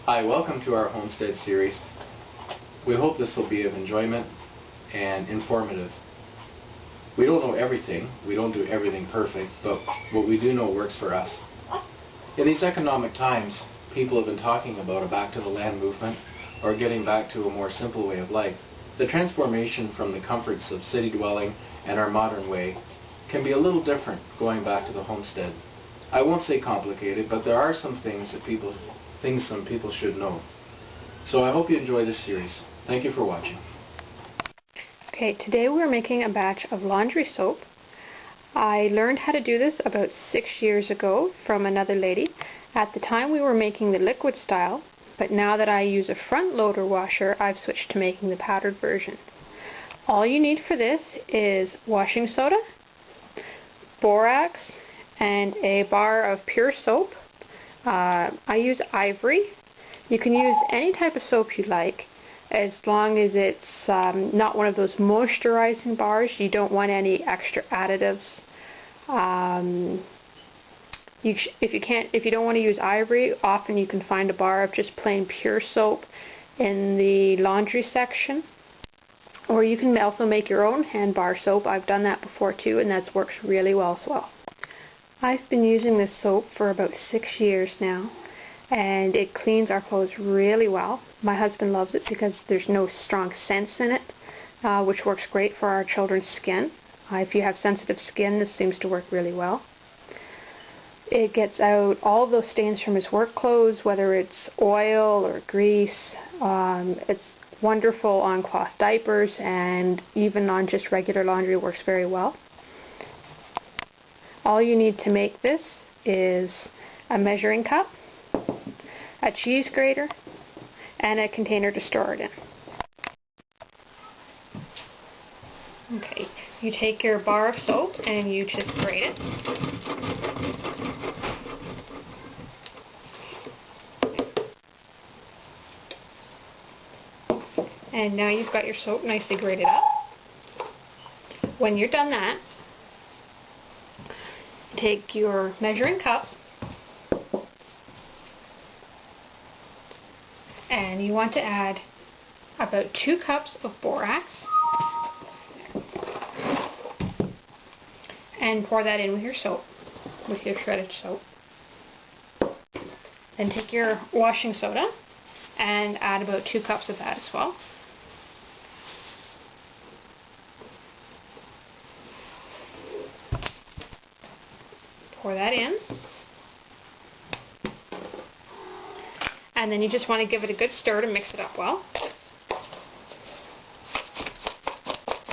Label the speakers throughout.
Speaker 1: Hi, welcome to our Homestead series. We hope this will be of enjoyment and informative. We don't know everything, we don't do everything perfect, but what we do know works for us. In these economic times, people have been talking about a back to the land movement or getting back to a more simple way of life. The transformation from the comforts of city dwelling and our modern way can be a little different going back to the homestead. I won't say complicated, but there are some things some people should know. So I hope you enjoy this series. Thank you for watching.
Speaker 2: Okay, today we're making a batch of laundry soap. I learned how to do this about 6 years ago from another lady. At the time we were making the liquid style, but now that I use a front loader washer, I've switched to making the powdered version. All you need for this is washing soda, borax, and a bar of pure soap. I use Ivory. You can use any type of soap you like, as long as it's not one of those moisturizing bars. You don't want any extra additives. If you don't want to use Ivory, often you can find a bar of just plain pure soap in the laundry section. Or you can also make your own hand bar soap. I've done that before too, and that works really well as well. I've been using this soap for about 6 years now, and it cleans our clothes really well. My husband loves it because there's no strong scents in it, which works great for our children's skin. If you have sensitive skin, this seems to work really well. It gets out all of those stains from his work clothes, whether it's oil or grease. It's wonderful on cloth diapers, and even on just regular laundry works very well. All you need to make this is a measuring cup, a cheese grater, and a container to store it in. Okay, you take your bar of soap and you just grate it. And now you've got your soap nicely grated up. When you're done that, take your measuring cup and you want to add about 2 cups of borax and pour that in with your soap, with your shredded soap. Then take your washing soda and add about 2 cups of that as well. Pour that in, and then you just want to give it a good stir to mix it up well.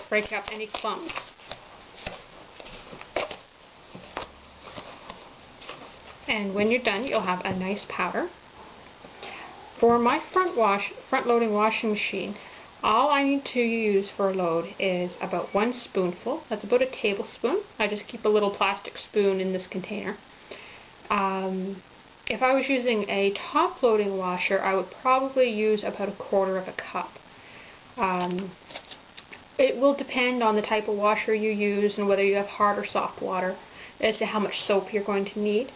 Speaker 2: Break up any clumps. And when you're done, you'll have a nice powder. For my front-loading washing machine, all I need to use for a load is about 1 spoonful. That's about a tablespoon. I just keep a little plastic spoon in this container. If I was using a top-loading washer, I would probably use about 1/4 cup. It will depend on the type of washer you use and whether you have hard or soft water as to how much soap you're going to need.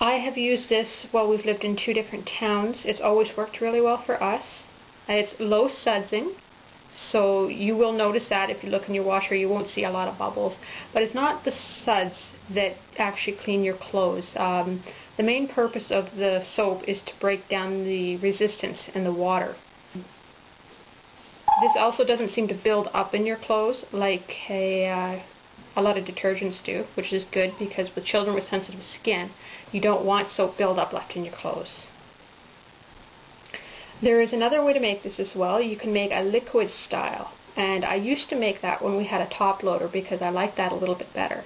Speaker 2: I have used this while we've lived in 2 different towns. It's always worked really well for us. It's low sudsing, so you will notice that if you look in your washer you won't see a lot of bubbles, but it's not the suds that actually clean your clothes. The main purpose of the soap is to break down the resistance in the water. This also doesn't seem to build up in your clothes like a lot of detergents do, which is good because with children with sensitive skin you don't want soap buildup left in your clothes. There is another way to make this as well. You can make a liquid style, and I used to make that when we had a top loader because I liked that a little bit better.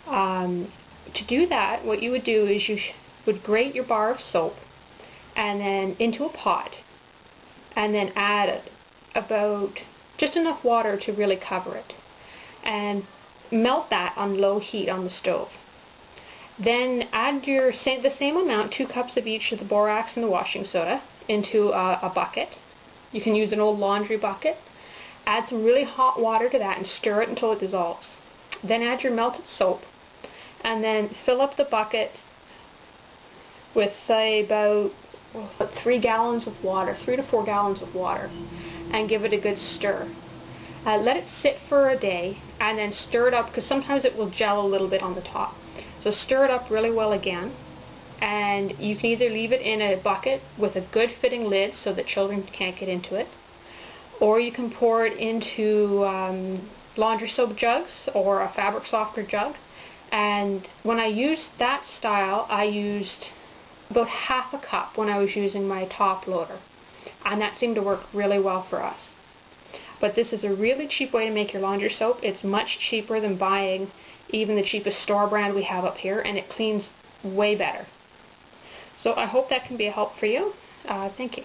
Speaker 2: To do that, what you would do is you would grate your bar of soap and then into a pot, and then add about just enough water to really cover it, and melt that on low heat on the stove. Then add the same amount, 2 cups of each of the borax and the washing soda, into a bucket. You can use an old laundry bucket. Add some really hot water to that and stir it until it dissolves. Then add your melted soap and then fill up the bucket with about put 3 gallons of water, 3 to 4 gallons of water, and give it a good stir. Let it sit for a day and then stir it up, because sometimes it will gel a little bit on the top. So stir it up really well again, and you can either leave it in a bucket with a good fitting lid so that children can't get into it, or you can pour it into laundry soap jugs or a fabric softener jug. And when I used that style, I used about half a cup when I was using my top loader, and that seemed to work really well for us. But this is a really cheap way to make your laundry soap. It's much cheaper than buying even the cheapest store brand we have up here, and it cleans way better. So I hope that can be a help for you. Thank you.